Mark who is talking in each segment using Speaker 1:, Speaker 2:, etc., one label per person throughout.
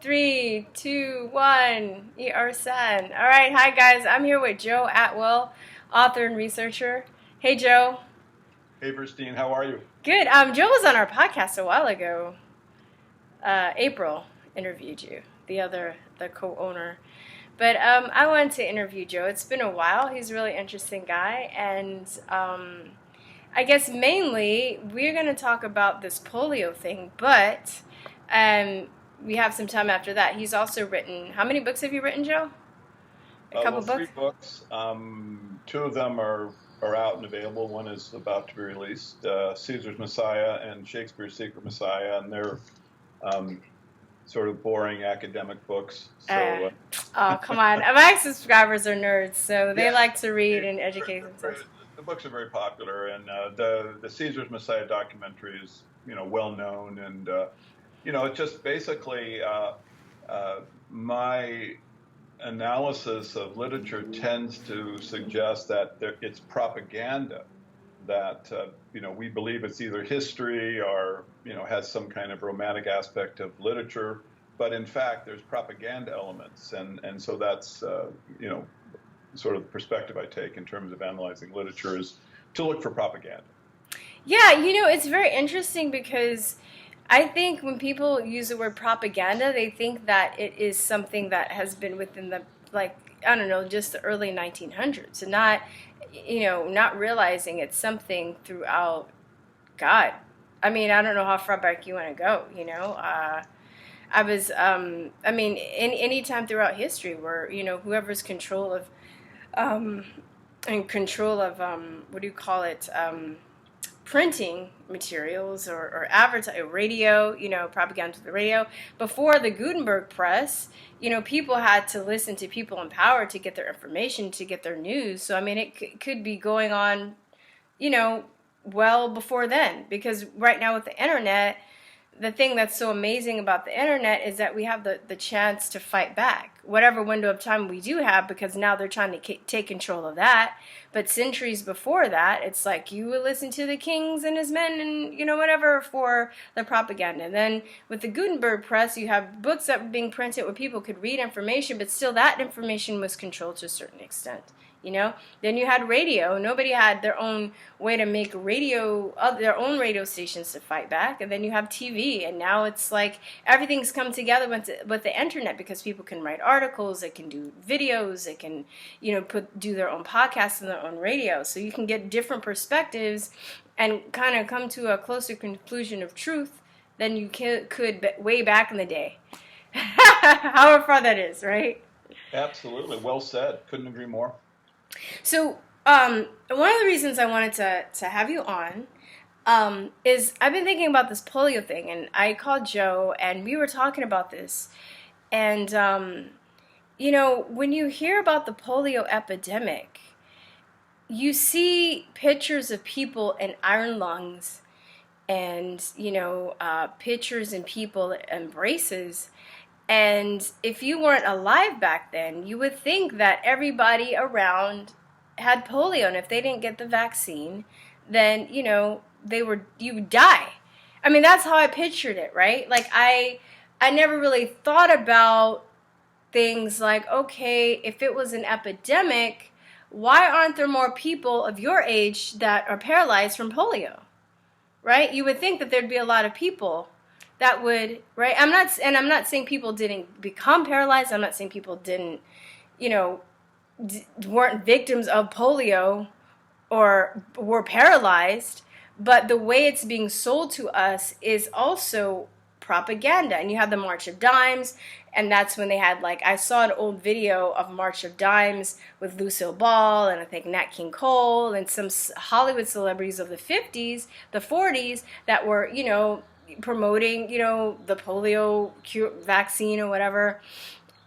Speaker 1: Three, two, one. ER All right, hi guys. I'm here with Joe Atwil, author and researcher. Hey, Joe.
Speaker 2: Hey, Christine, how are you?
Speaker 1: Good. Joe was on our podcast a while ago. April interviewed you, the co-owner. But I wanted to interview Joe. It's been a while. He's a really interesting guy, and I guess mainly we're going to talk about this polio thing, but um, we have some time after that. He's also written, how many books have you written, Joe? A couple
Speaker 2: Well, three
Speaker 1: books?
Speaker 2: books. Two of them are out and available. One is about to be released, Caesar's Messiah and Shakespeare's Secret Messiah, and they're um, sort of boring academic books.
Speaker 1: Uh,
Speaker 2: So,
Speaker 1: oh, come on. My subscribers are nerds, so they
Speaker 2: yeah,
Speaker 1: like to read
Speaker 2: it,
Speaker 1: and educate themselves.
Speaker 2: the books are very popular, and the Caesar's Messiah documentary is well known, and it just basically my analysis of literature tends to suggest that it's propaganda, that we believe it's either history or has some kind of romantic aspect of literature, but in fact there's propaganda elements, and so that's sort of the perspective I take in terms of analyzing literature is to look for propaganda.
Speaker 1: Yeah, it's very interesting because I think when people use the word propaganda, they think that it is something that has been within the, like, I don't know, just the early 1900s, and not realizing it's something throughout God. I mean, I don't know how far back you want to go. Any time throughout history where, whoever's um, in control of, what do you call it, printing materials or advertising, radio, propaganda to the radio. Before the Gutenberg press, people had to listen to people in power to get their information, to get their news. So, I mean, it could be going on, you know, well before then. Because right now with the internet, the thing that's so amazing about the internet is that we have the chance to fight back whatever window of time we do have, because now they're trying to take control of that. But centuries before that, it's like you would listen to the kings and his men and whatever for the propaganda. And then with the Gutenberg press, you have books that were being printed where people could read information, but still that information was controlled to a certain extent. Then you had radio. Nobody had their own way to make radio, their own radio stations to fight back. And then you have TV, and now it's like everything's come together with the internet, because people can write articles, they can do videos, they can do their own podcasts and their own radio. So you can get different perspectives and kind of come to a closer conclusion of truth than you could way back in the day. However far that is, right?
Speaker 2: Absolutely, well said. Couldn't agree more.
Speaker 1: So, one of the reasons I wanted to have you on is I've been thinking about this polio thing, and I called Joe, and we were talking about this. And, when you hear about the polio epidemic, you see pictures of people in iron lungs and, pictures and people in braces. And if you weren't alive back then, you would think that everybody around had polio, and if they didn't get the vaccine, then you would die. I mean, that's how I pictured it, right? Like I never really thought about things like, okay, if it was an epidemic, why aren't there more people of your age that are paralyzed from polio? Right? You would think that there'd be a lot of people that would, right? I'm not saying people didn't become paralyzed. I'm not saying people didn't, weren't victims of polio or were paralyzed, but the way it's being sold to us is also propaganda. And you have the March of Dimes, and that's when they had, like, I saw an old video of March of Dimes with Lucille Ball and I think Nat King Cole and some Hollywood celebrities of the 50s, the 40s that were, promoting, the polio cure vaccine or whatever.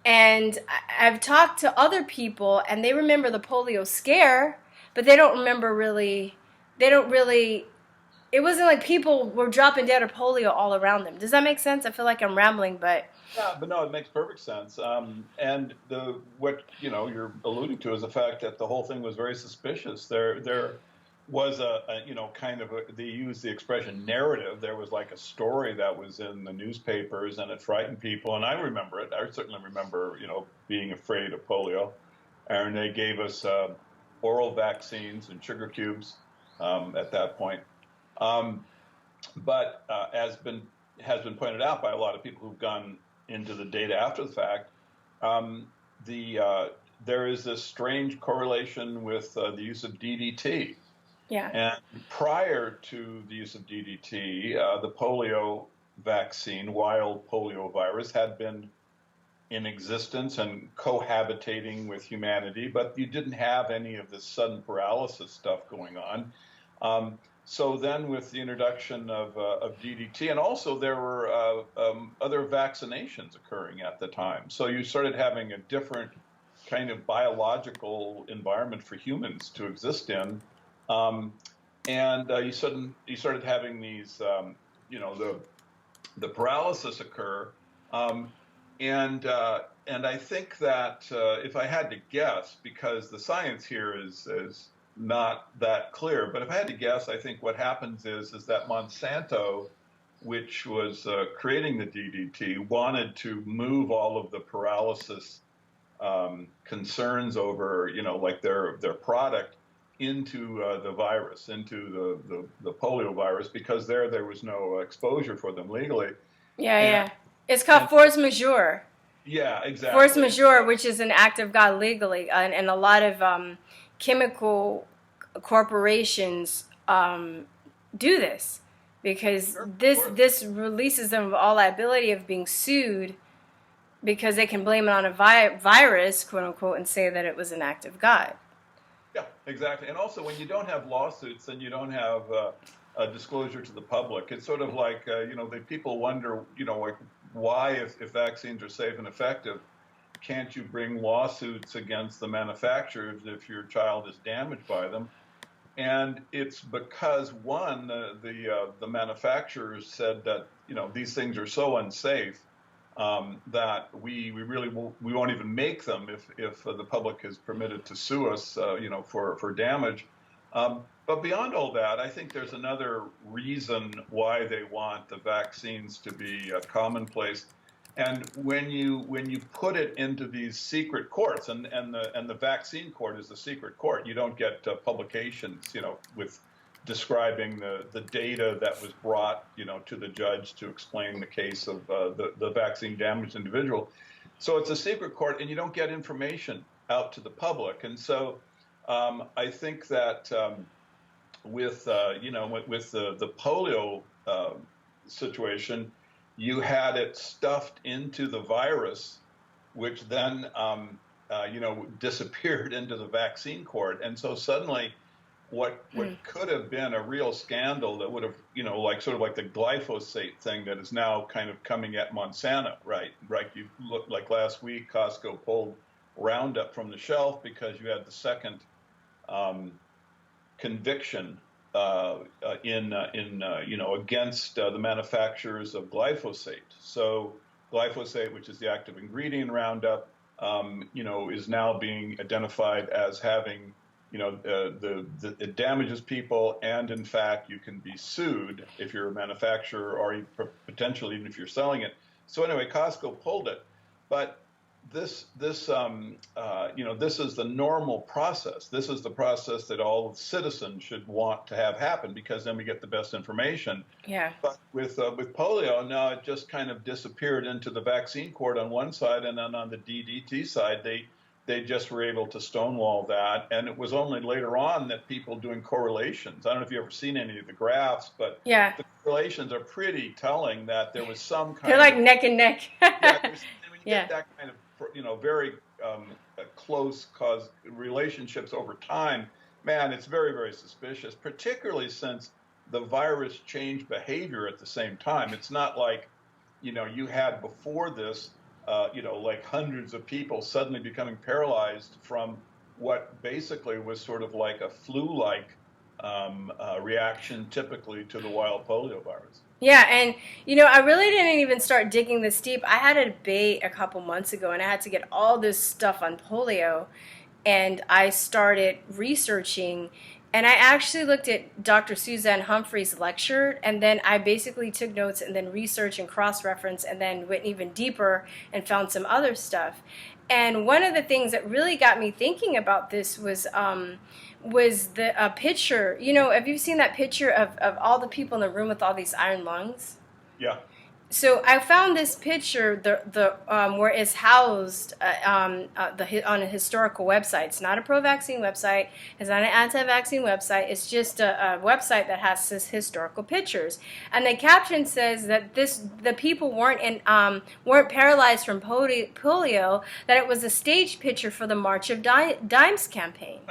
Speaker 1: And I've talked to other people, and they remember the polio scare, but they don't really, it wasn't like people were dropping dead of polio all around them. Does that make sense? I feel like I'm rambling, but...
Speaker 2: Yeah, but no, it makes perfect sense. And what you're alluding to is the fact that the whole thing was very suspicious. There was kind of they used the expression narrative. There was like a story that was in the newspapers, and it frightened people. And I remember it. I certainly remember, being afraid of polio. And they gave us oral vaccines and sugar cubes at that point. Um, but has been pointed out by a lot of people who've gone into the data after the fact, um, there is this strange correlation with the use of DDT.
Speaker 1: Yeah.
Speaker 2: And prior to the use of DDT, the polio vaccine, wild polio virus, had been in existence and cohabitating with humanity, but you didn't have any of this sudden paralysis stuff going on. So then, with the introduction of DDT, and also there were other vaccinations occurring at the time, so you started having a different kind of biological environment for humans to exist in, and you started having these, the paralysis occur, and I think that if I had to guess, because the science here is not that clear, but if I had to guess, I think what happens is that Monsanto, which was creating the DDT, wanted to move all of the paralysis concerns over, like their product into the virus, into the polio virus, because there was no exposure for them legally.
Speaker 1: Yeah,
Speaker 2: And,
Speaker 1: yeah. It's called force majeure.
Speaker 2: Yeah,
Speaker 1: Force
Speaker 2: exactly.
Speaker 1: majeure, which is an act of God legally, and a lot of chemical corporations do this because
Speaker 2: Sure,
Speaker 1: this releases them of all liability of being sued because they can blame it on a virus, quote unquote, and say that it was an act of God.
Speaker 2: Yeah, exactly. And also, when you don't have lawsuits and you don't have a disclosure to the public, it's sort of like, the people wonder, like, why, if vaccines are safe and effective, can't you bring lawsuits against the manufacturers if your child is damaged by them? And it's because, one, the manufacturers said that, these things are so unsafe that we really we won't even make them if the public is permitted to sue us, for damage. But beyond all that, I think there's another reason why they want the vaccines to be commonplace. And when you put it into these secret courts, and the vaccine court is the secret court, you don't get publications, with describing the data that was brought, to the judge to explain the case of the vaccine damaged individual. So it's a secret court, and you don't get information out to the public. And so I think that with the polio situation, you had it stuffed into the virus, which then disappeared into the vaccine court, and so suddenly, what could have been a real scandal that would have, sort of like the glyphosate thing that is now kind of coming at Monsanto, right? Right. You look like last week, Costco pulled Roundup from the shelf because you had the second conviction against the manufacturers of glyphosate. So glyphosate, which is the active ingredient in Roundup, is now being identified as having, it damages people, and in fact, you can be sued if you're a manufacturer, or potentially even if you're selling it. So anyway, Costco pulled it, but this is the normal process. This is the process that all citizens should want to have happen, because then we get the best information.
Speaker 1: Yeah.
Speaker 2: But with polio, now it just kind of disappeared into the vaccine court on one side, and then on the DDT side, they just were able to stonewall that. And it was only later on that people doing correlations. I don't know if you've ever seen any of the graphs, but
Speaker 1: yeah,
Speaker 2: the correlations are pretty telling that there was some kind
Speaker 1: they're like neck and neck.
Speaker 2: yeah, when you
Speaker 1: Yeah.
Speaker 2: get that kind of very close cause relationships over time, man, it's very, very suspicious, particularly since the virus changed behavior at the same time. It's not like, you had before this, like hundreds of people suddenly becoming paralyzed from what basically was sort of like a flu-like reaction typically to the wild polio virus.
Speaker 1: Yeah, and I really didn't even start digging this deep. I had a debate a couple months ago, and I had to get all this stuff on polio, and I started researching, And I actually looked at Dr. Suzanne Humphrey's lecture, and then I basically took notes and then researched and cross-referenced and then went even deeper and found some other stuff. And one of the things that really got me thinking about this was the picture. You know, have you seen that picture of all the people in the room with all these iron lungs?
Speaker 2: Yeah.
Speaker 1: So I found this picture, where it's housed on a historical website. It's not a pro-vaccine website. It's not an anti-vaccine website. It's just a website that has this historical pictures. And the caption says that the people weren't paralyzed from polio. That it was a staged picture for the March of Dimes campaign.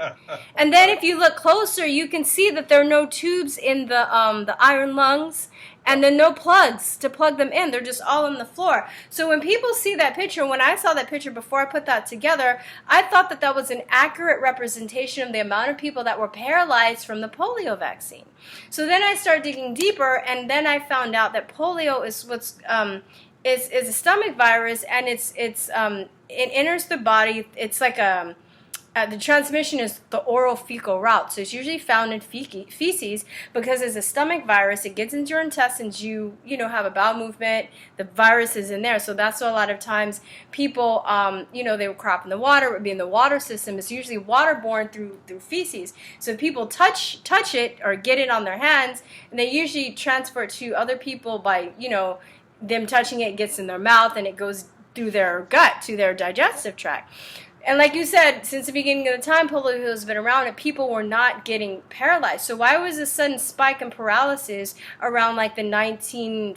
Speaker 1: And then if you look closer, you can see that there are no tubes in the iron lungs. And then no plugs to plug them in. They're just all on the floor. So when people see that picture, when I saw that picture before I put that together, I thought that that was an accurate representation of the amount of people that were paralyzed from the polio vaccine. So then I started digging deeper, and then I found out that polio is is a stomach virus, and it enters the body. It's like the transmission is the oral fecal route, so it's usually found in feces because it's a stomach virus. It gets into your intestines. You have a bowel movement. The virus is in there, so that's why a lot of times people, they would crop in the water. It would be in the water system. It's usually waterborne through feces. So if people touch it or get it on their hands, and they usually transfer it to other people by them touching it. Gets in their mouth and it goes through their gut to their digestive tract. And like you said, since the beginning of the time, polio has been around and people were not getting paralyzed. So why was a sudden spike in paralysis around like the 1940s,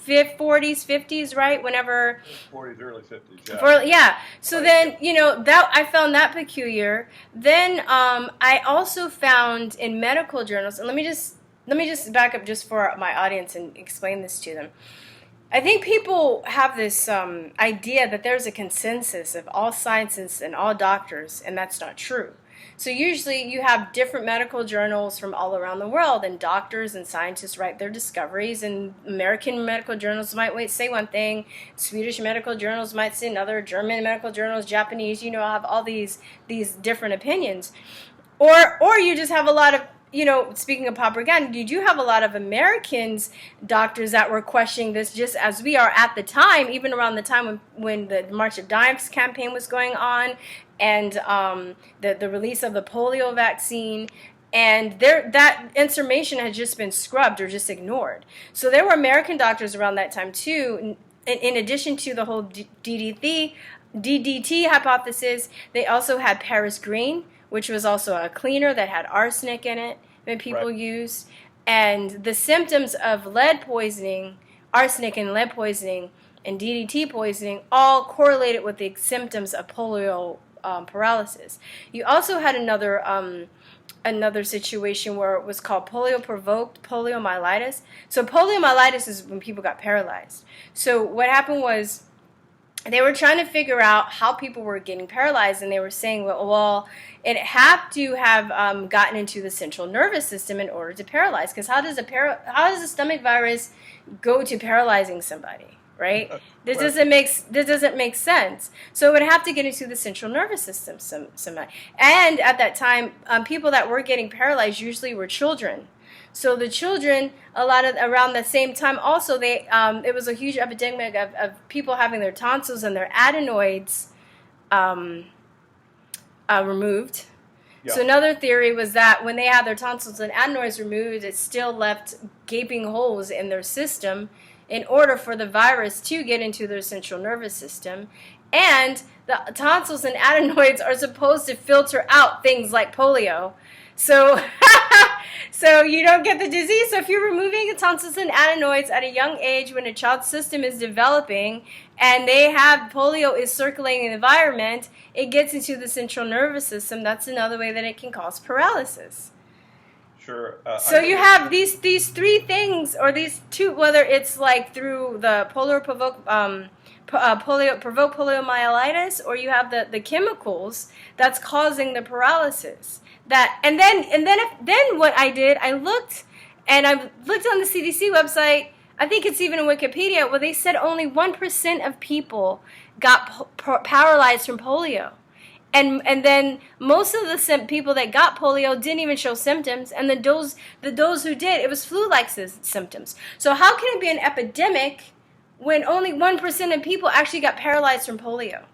Speaker 1: 50s, right? Whenever
Speaker 2: 40s, early 50s,
Speaker 1: yeah. So then, that I found that peculiar. Then I also found in medical journals, and let me just back up just for my audience and explain this to them. I think people have this idea that there's a consensus of all scientists and all doctors, and that's not true. So usually you have different medical journals from all around the world, and doctors and scientists write their discoveries, and American medical journals might say one thing, Swedish medical journals might say another, German medical journals, Japanese, have all these different opinions. Or you just have a lot of speaking of propaganda, you do have a lot of Americans, doctors that were questioning this just as we are at the time, even around the time when the March of Dimes campaign was going on and the release of the polio vaccine. And that information had just been scrubbed or just ignored. So there were American doctors around that time too. In addition to the whole DDT hypothesis, they also had Paris Green, which was also a cleaner that had arsenic in it that people used. And the symptoms of lead poisoning, arsenic and lead poisoning, and DDT poisoning all correlated with the symptoms of polio paralysis. You also had another situation where it was called polio-provoked poliomyelitis. So poliomyelitis is when people got paralyzed. So what happened was, they were trying to figure out how people were getting paralyzed, and they were saying, well, it had to have gotten into the central nervous system in order to paralyze. Because how does a stomach virus go to paralyzing somebody, right? This doesn't make sense. So it would have to get into the central nervous system somehow. And at that time, people that were getting paralyzed usually were children. So the children, around the same time, also it was a huge epidemic of people having their tonsils and their adenoids removed. Yeah. So another theory was that when they had their tonsils and adenoids removed, it still left gaping holes in their system in order for the virus to get into their central nervous system. And the tonsils and adenoids are supposed to filter out things like polio. So you don't get the disease. So if you're removing the tonsils and adenoids at a young age when a child's system is developing and they have polio is circulating in the environment, it gets into the central nervous system. That's another way that it can cause paralysis.
Speaker 2: Sure.
Speaker 1: So you have these three things, or these two, whether it's like through the polio-provoked poliomyelitis, or you have the chemicals that's causing the paralysis. And then what I did, I looked on the CDC website. I think it's even in Wikipedia, where they said only 1% of people got paralyzed from polio. And then most of the people that got polio didn't even show symptoms, and those who did, it was flu-like symptoms. So how can it be an epidemic when only 1% of people actually got paralyzed from polio?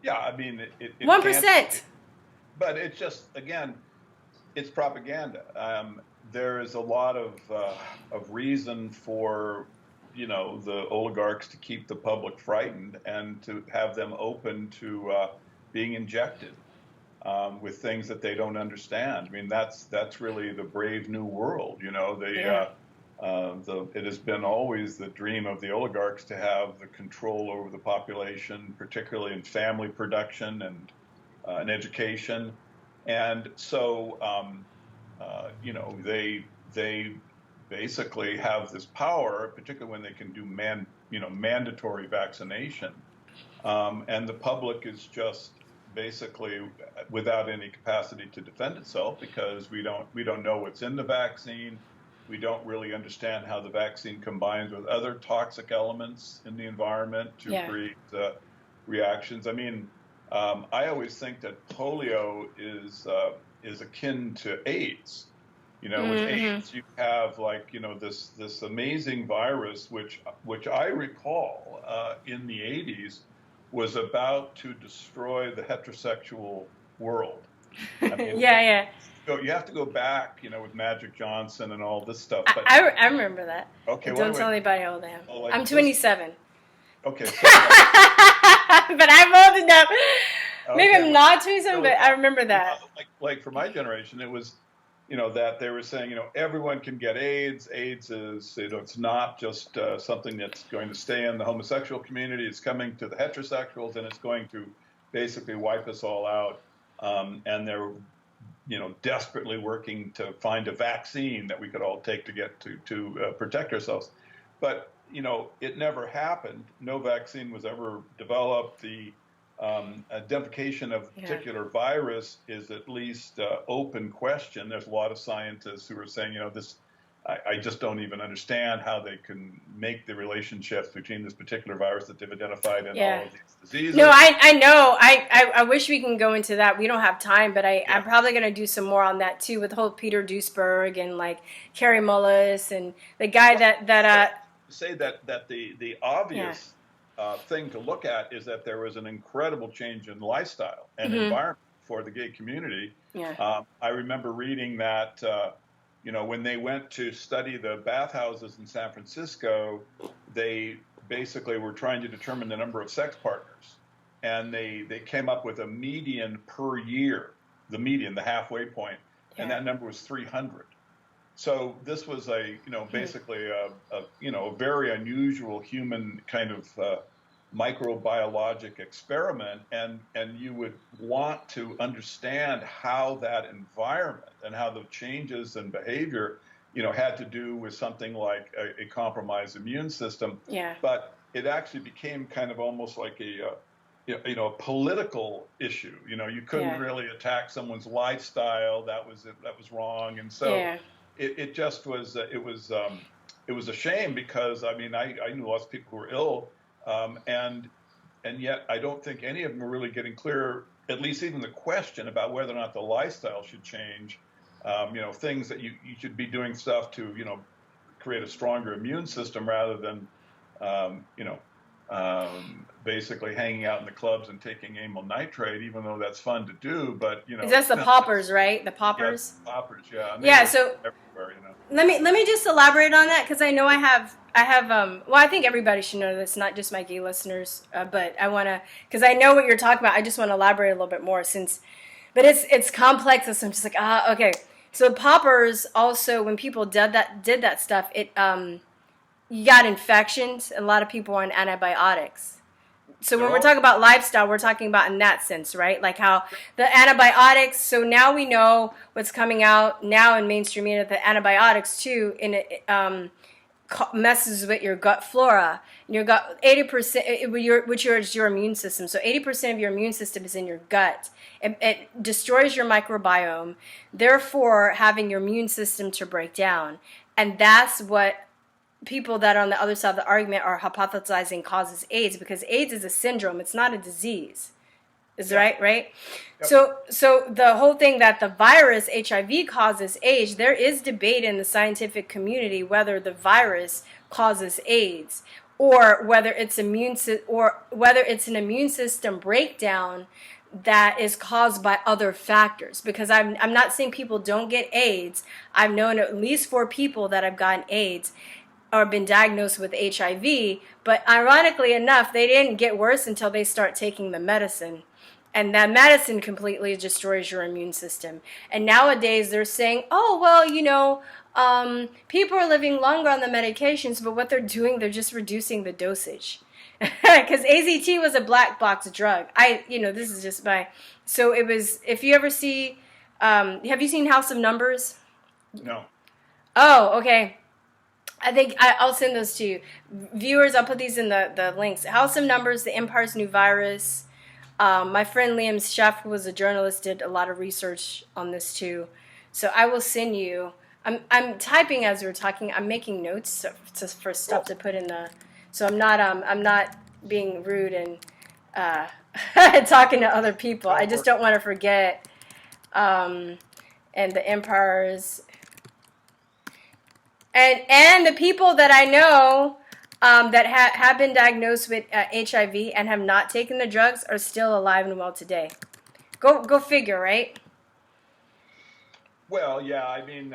Speaker 2: Yeah, I mean, it can't,
Speaker 1: 1%.
Speaker 2: but it's just, again, it's propaganda. There is a lot of reason for, the oligarchs to keep the public frightened and to have them open to being injected with things that they don't understand. I mean, that's really the brave new world.
Speaker 1: Yeah.
Speaker 2: It has been always the dream of the oligarchs to have the control over the population, particularly in family production and education. And so, they basically have this power, particularly when they can do mandatory vaccination. And the public is just basically without any capacity to defend itself because we don't know what's in the vaccine. We don't really understand how the vaccine combines with other toxic elements in the environment to create reactions. I mean, I always think that polio is akin to AIDS. With AIDS, you have this amazing virus, which I recall in the 80s was about to destroy the heterosexual world. I mean,
Speaker 1: Yeah.
Speaker 2: so you have to go back, with Magic Johnson and all this stuff. But
Speaker 1: I remember that.
Speaker 2: Okay,
Speaker 1: Don't tell anybody how old I am. I'm 27.
Speaker 2: Okay, so
Speaker 1: but I'm old enough. Maybe
Speaker 2: okay,
Speaker 1: I'm not 27, but I remember that.
Speaker 2: Like for my generation, it was, that they were saying, everyone can get AIDS. AIDS is, it's not just something that's going to stay in the homosexual community. It's coming to the heterosexuals, and it's going to basically wipe us all out. And they're, desperately working to find a vaccine that we could all take to get to protect ourselves. But, it never happened. No vaccine was ever developed. The identification of a particular virus is at least open question. There's a lot of scientists who are saying, I just don't even understand how they can make the relationships between this particular virus that they've identified and all of these diseases.
Speaker 1: No, I know. I wish we can go into that. We don't have time, but I'm probably going to do some more on that too with the whole Peter Duesberg and Carrie Mullis and the guy that
Speaker 2: say that the obvious thing to look at is that there was an incredible change in lifestyle and environment for the gay community. I remember reading that when they went to study the bathhouses in San Francisco, they basically were trying to determine the number of sex partners, and they came up with a median per year, the halfway point, and that number was 300. So this was basically a very unusual human kind of microbiologic experiment, and you would want to understand how that environment and how the changes in behavior, had to do with something like a compromised immune system. But it actually became kind of almost like a political issue. You couldn't really attack someone's lifestyle. That was wrong, and so. It just was. It was a shame because I knew lots of people who were ill, and yet I don't think any of them are really getting clear. At least even the question about whether or not the lifestyle should change. Things that you should be doing stuff to create a stronger immune system rather than basically hanging out in the clubs and taking amyl nitrate, even though that's fun to do. But
Speaker 1: that's the poppers, right? The poppers.
Speaker 2: Yeah, poppers, yeah.
Speaker 1: Yeah. So
Speaker 2: everywhere,
Speaker 1: let me just elaborate on that because I know I have well, I think everybody should know this, not just my gay listeners, but I want to, because I know what you're talking about. I just want to elaborate a little bit more but it's complex. So I'm just like, okay. So poppers also, when people did that stuff, you got infections. A lot of people are on antibiotics. So when we're talking about lifestyle, we're talking about in that sense, right? Like how the antibiotics. So now we know what's coming out now in mainstream media. The antibiotics too, messes with your gut flora. Your gut, 80%, which is your immune system. So 80% of your immune system is in your gut. It destroys your microbiome, therefore having your immune system to break down, and that's what people that are on the other side of the argument are hypothesizing causes AIDS, because AIDS is a syndrome. It's not a disease. Is
Speaker 2: Yeah.
Speaker 1: right?
Speaker 2: Yep.
Speaker 1: So the whole thing that the virus HIV causes AIDS, there is debate in the scientific community whether the virus causes AIDS or whether it's an immune system breakdown that is caused by other factors. Because I'm not saying people don't get AIDS. I've known at least 4 people that have gotten AIDS or been diagnosed with HIV, but ironically enough, they didn't get worse until they start taking the medicine. And that medicine completely destroys your immune system. And nowadays they're saying, oh, well, people are living longer on the medications, but what they're doing, they're just reducing the dosage. Because AZT was a black box drug. This is just so it was, if you ever see, have you seen House of Numbers?
Speaker 2: No.
Speaker 1: Oh, okay. I think I'll send those to you. Viewers, I'll put these in the links. House of Numbers, The Empire's New Virus. My friend Liam Sheff, who was a journalist, did a lot of research on this too. So I will send you. I'm typing as we're talking. I'm making notes for stuff to put in the. So I'm not being rude and talking to other people. I just don't want to forget. And the Empire's. And the people that I know that have been diagnosed with HIV and have not taken the drugs are still alive and well today. Go figure, right?
Speaker 2: Well, yeah. I mean,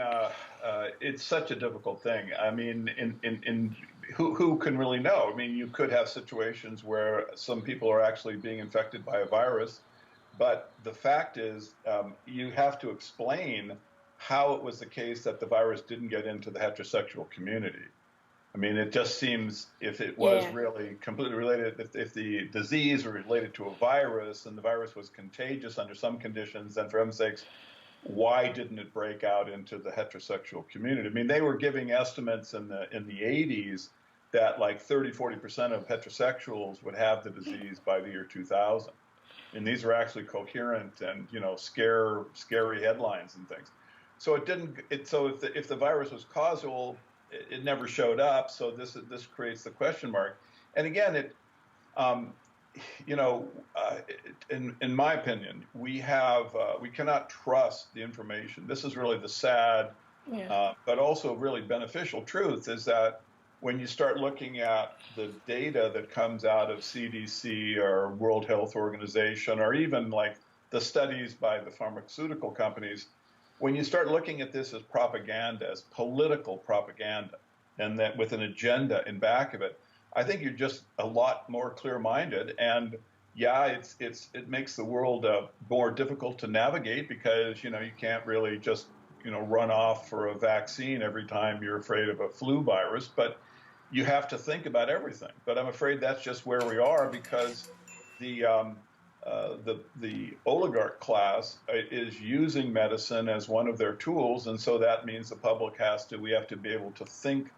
Speaker 2: it's such a difficult thing. I mean, in who can really know? I mean, you could have situations where some people are actually being infected by a virus, but the fact is, you have to explain how it was the case that the virus didn't get into the heterosexual community. I mean, it just seems if it was
Speaker 1: Yeah.
Speaker 2: really completely related, if the disease were related to a virus and the virus was contagious under some conditions, then for heaven's sakes, why didn't it break out into the heterosexual community? I mean, they were giving estimates in the 80s that like 30-40% of heterosexuals would have the disease by the year 2000. And these are actually coherent and scary headlines and things. So it didn't. So if the virus was causal, it never showed up. So this creates the question mark. And again, um, you know, in my opinion, we cannot trust the information. This is really the sad,
Speaker 1: Yeah.
Speaker 2: but also really beneficial truth is that when you start looking at the data that comes out of CDC or World Health Organization, or even like the studies by the pharmaceutical companies, when you start looking at this as propaganda, as political propaganda, and that with an agenda in back of it, I think you're just a lot more clear-minded. And yeah, it makes the world more difficult to navigate because you can't really just run off for a vaccine every time you're afraid of a flu virus, but you have to think about everything. But I'm afraid that's just where we are because the the oligarch class is using medicine as one of their tools, and so that means the public we have to be able to think,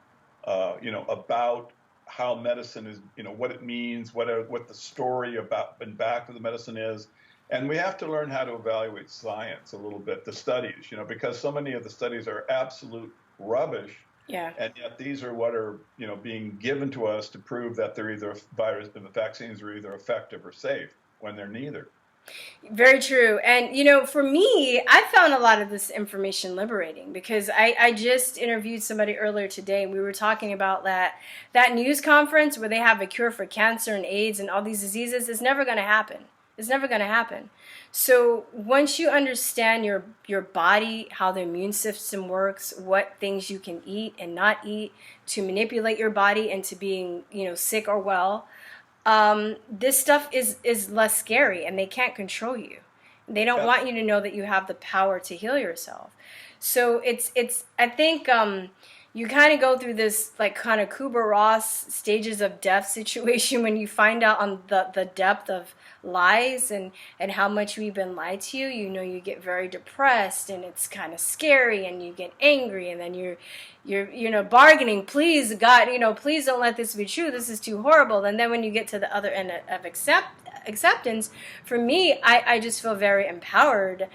Speaker 2: about how medicine is, what it means, what the story about and back of the medicine is, and we have to learn how to evaluate science a little bit, the studies, because so many of the studies are absolute rubbish.
Speaker 1: Yeah.
Speaker 2: And yet these are what are, being given to us to prove that they're either the vaccines are either effective or safe when they're neither.
Speaker 1: Very true. And, for me, I found a lot of this information liberating because I just interviewed somebody earlier today and we were talking about that news conference where they have a cure for cancer and AIDS and all these diseases is never going to happen. It's never going to happen. So once you understand your body, how the immune system works, what things you can eat and not eat to manipulate your body into being, sick or well, this stuff is less scary and they can't control you. They don't want you to know that you have the power to heal yourself. So it's I think you kind of go through this like kind of Kubler-Ross stages of death situation when you find out on the depth of lies and how much we've been lied to you. You get very depressed and it's kind of scary and you get angry and then you're bargaining, please God, please don't let this be true, this is too horrible. And then when you get to the other end of acceptance, for me, I just feel very empowered.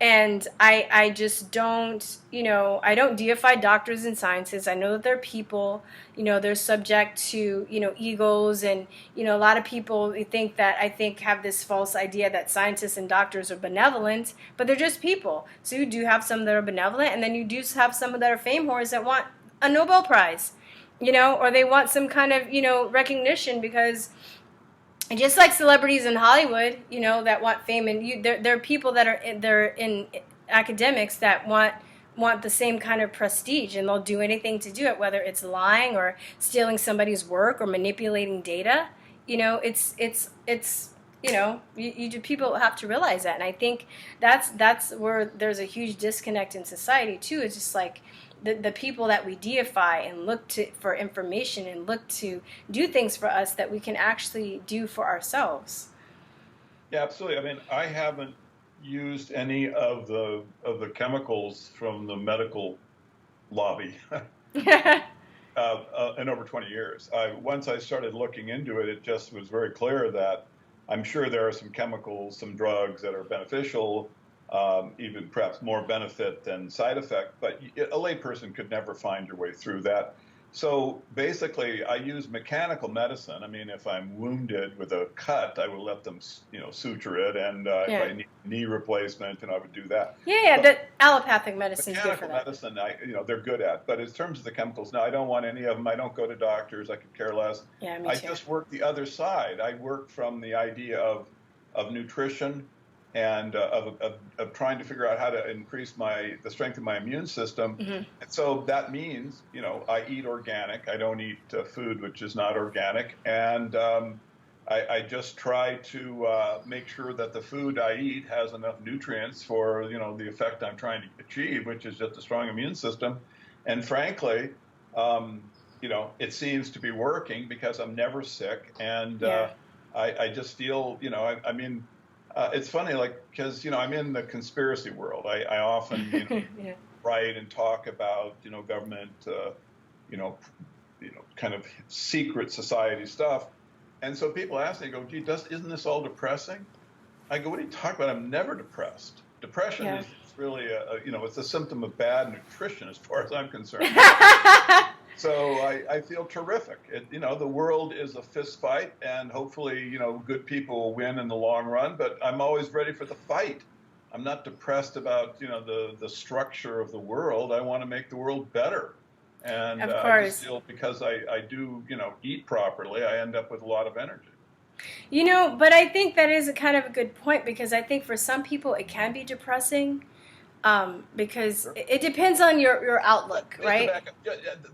Speaker 1: And I just don't, I don't deify doctors and scientists. I know that they're people, they're subject to, egos. And, a lot of people think that, I think, have this false idea that scientists and doctors are benevolent, but they're just people. So you do have some that are benevolent, and then you do have some that are fame whores that want a Nobel Prize, or they want some kind of, recognition, because just like celebrities in Hollywood, that want fame, and there are people that they're in academics that want the same kind of prestige, and they'll do anything to do it, whether it's lying or stealing somebody's work or manipulating data. People have to realize that, and I think that's where there's a huge disconnect in society too. It's just like the people that we deify and look to for information and look to do things for us that we can actually do for ourselves.
Speaker 2: Yeah, absolutely. I mean, I haven't used any of the chemicals from the medical lobby in over 20 years. Once I started looking into it, it just was very clear that I'm sure there are some chemicals, some drugs that are beneficial, even perhaps more benefit than side effect, but a layperson could never find your way through that. So basically, I use mechanical medicine. I mean, if I'm wounded with a cut, I will let them, suture it, and if I need knee replacement, I would do that.
Speaker 1: Yeah, the allopathic medicine is good for that.
Speaker 2: Mechanical medicine, they're good at. But in terms of the chemicals, no, I don't want any of them. I don't go to doctors. I could care less.
Speaker 1: Yeah, me too.
Speaker 2: I just work the other side. I work from the idea of nutrition, and of trying to figure out how to increase the strength of my immune system. Mm-hmm. And so that means, I eat organic. I don't eat food which is not organic. And I just try to make sure that the food I eat has enough nutrients for, the effect I'm trying to achieve, which is just a strong immune system. And frankly, it seems to be working because I'm never sick. And I just feel, it's funny, because, I'm in the conspiracy world. I often, write and talk about, government, kind of secret society stuff. And so people ask me, go, gee, isn't this all depressing? I go, what are you talking about? I'm never depressed. Depression is really, it's a symptom of bad nutrition as far as I'm concerned. So I feel terrific. The world is a fist fight, and hopefully, good people will win in the long run, but I'm always ready for the fight. I'm not depressed about, the structure of the world. I want to make the world better. And I just feel because I do, eat properly, I end up with a lot of energy.
Speaker 1: But I think that is a kind of a good point, because I think for some people it can be depressing. Because it depends on your outlook, right?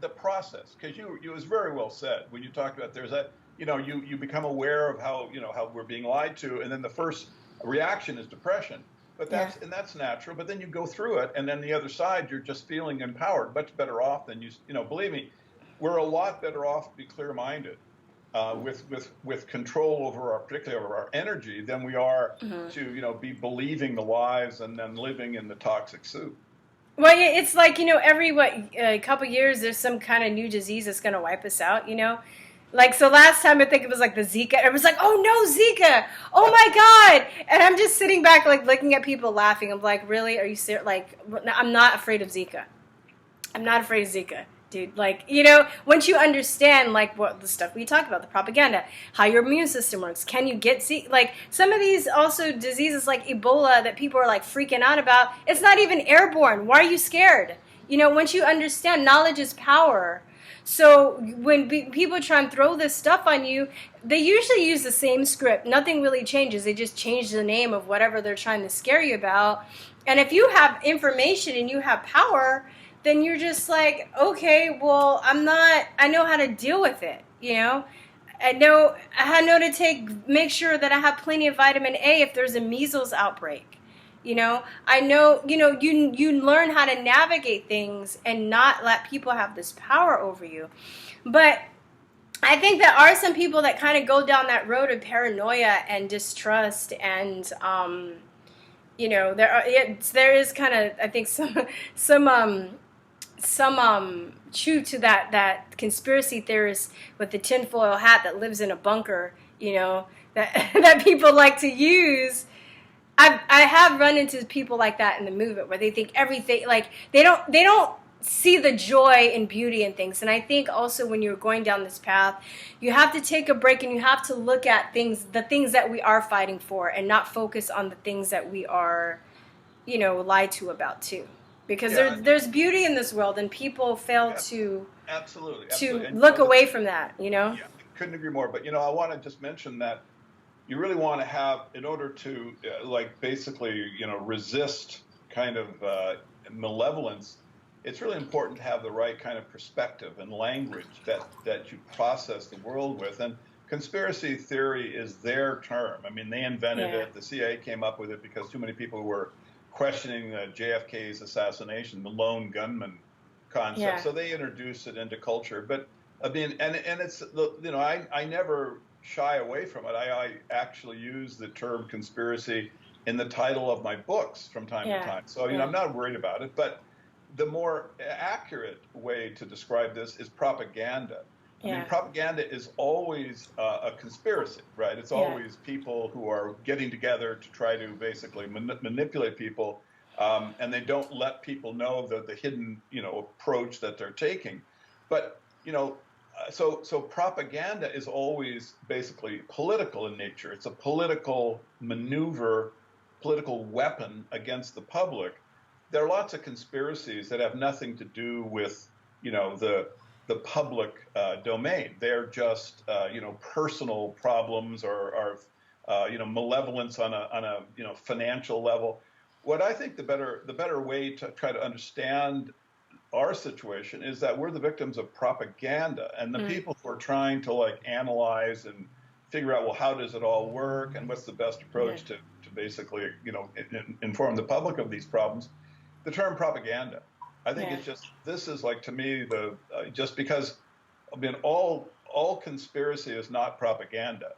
Speaker 2: The process, because it was very well said when you talked about there's that, you become aware of how we're being lied to, and then the first reaction is depression. But that's natural. But then you go through it, and then the other side, you're just feeling empowered, much better off than believe me, we're a lot better off to be clear-minded. With control particularly over our energy, than we are to be believing the lies and then living in the toxic soup.
Speaker 1: Well, it's like every a couple years there's some kind of new disease that's going to wipe us out. So last time I think it was like the Zika. It was like, oh no, Zika! Oh my God! And I'm just sitting back looking at people laughing. I'm like, really? Are you serious? I'm not afraid of Zika. I'm not afraid of Zika. Dude, once you understand, what the stuff we talked about, the propaganda, how your immune system works, can you get some of these also diseases like Ebola that people are freaking out about, it's not even airborne. Why are you scared? Once you understand, knowledge is power. So when people try and throw this stuff on you, they usually use the same script. Nothing really changes. They just change the name of whatever they're trying to scare you about. And if you have information and you have power, then you're just like, okay, well, I know how to deal with it, I know to make sure that I have plenty of vitamin A if there's a measles outbreak, I know, you learn how to navigate things and not let people have this power over you. But I think there are some people that kind of go down that road of paranoia and distrust, and, there is kind of, I think, some truth to that conspiracy theorist with the tinfoil hat that lives in a bunker, that people like to use. I have run into people like that in the movement where they think everything, like they don't see the joy and beauty in things. And I think also when you're going down this path, you have to take a break and you have to look at the things that we are fighting for, and not focus on the things that we are, lied to about too. Because
Speaker 2: Yeah,
Speaker 1: there's beauty in this world, and people fail
Speaker 2: yeah,
Speaker 1: to
Speaker 2: absolutely,
Speaker 1: to
Speaker 2: absolutely. And
Speaker 1: look away from that.
Speaker 2: yeah, couldn't agree more. But I want to just mention that you really want to have, in order to like basically resist kind of malevolence, it's really important to have the right kind of perspective and language that you process the world with. And conspiracy theory is their term. I mean, they invented
Speaker 1: Yeah.
Speaker 2: it. The CIA came up with it because too many people were questioning JFK's assassination, the lone gunman concept.
Speaker 1: Yeah.
Speaker 2: So they introduced it into culture. But I mean, and it's I never shy away from it. I actually use the term conspiracy in the title of my books from time to
Speaker 1: Yeah.
Speaker 2: time. So
Speaker 1: Yeah.
Speaker 2: I'm not worried about it. But the more accurate way to describe this is propaganda. I mean,
Speaker 1: Yeah.
Speaker 2: propaganda is always a conspiracy, right? It's
Speaker 1: Yeah.
Speaker 2: always people who are getting together to try to basically manipulate people, and they don't let people know the hidden, approach that they're taking. But so propaganda is always basically political in nature. It's a political maneuver, political weapon against the public. There are lots of conspiracies that have nothing to do with the public domain. They're just personal problems, or malevolence on a financial level. What I think the better way to try to understand our situation is that we're the victims of propaganda, and the
Speaker 1: Mm.
Speaker 2: people who are trying to like analyze and figure out, well, how does it all work and what's the best
Speaker 1: Yeah.
Speaker 2: approach to basically inform the public of these problems. The term propaganda, I think
Speaker 1: Yeah.
Speaker 2: it's just, this is like, to me, the just because, I mean, all conspiracy is not propaganda,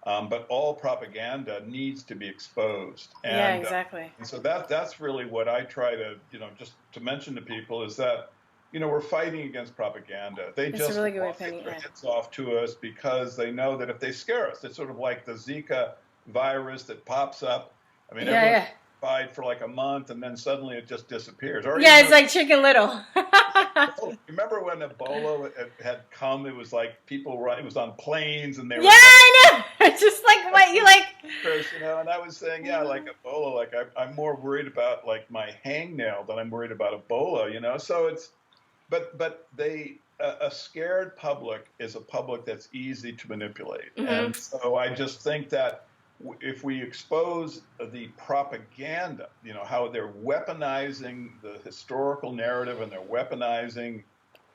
Speaker 2: but all propaganda needs to be exposed.
Speaker 1: Yeah.
Speaker 2: And
Speaker 1: Exactly.
Speaker 2: so that's really what I try to just to mention to people, is that we're fighting against propaganda. They
Speaker 1: It's a
Speaker 2: just
Speaker 1: really good way
Speaker 2: want
Speaker 1: of
Speaker 2: to
Speaker 1: putting
Speaker 2: get
Speaker 1: it.
Speaker 2: their
Speaker 1: Yeah.
Speaker 2: hits off to us because they know that if they scare us, it's sort of like the Zika virus that pops up. I mean,
Speaker 1: Yeah.
Speaker 2: everyone's
Speaker 1: Yeah.
Speaker 2: terrified for like a month, and then suddenly it just disappears. Or
Speaker 1: Yeah.
Speaker 2: even
Speaker 1: It's like Chicken Little.
Speaker 2: Ebola. Remember when Ebola had come? It was like people were, it was on planes and they
Speaker 1: Yeah,
Speaker 2: were dying.
Speaker 1: I know. It's just like what you like.
Speaker 2: And I was saying, yeah, like Ebola, like I'm more worried about like my hangnail than I'm worried about Ebola. So it's, but a scared public is a public that's easy to manipulate.
Speaker 1: Mm-hmm.
Speaker 2: And so I just think that if we expose the propaganda, how they're weaponizing the historical narrative and they're weaponizing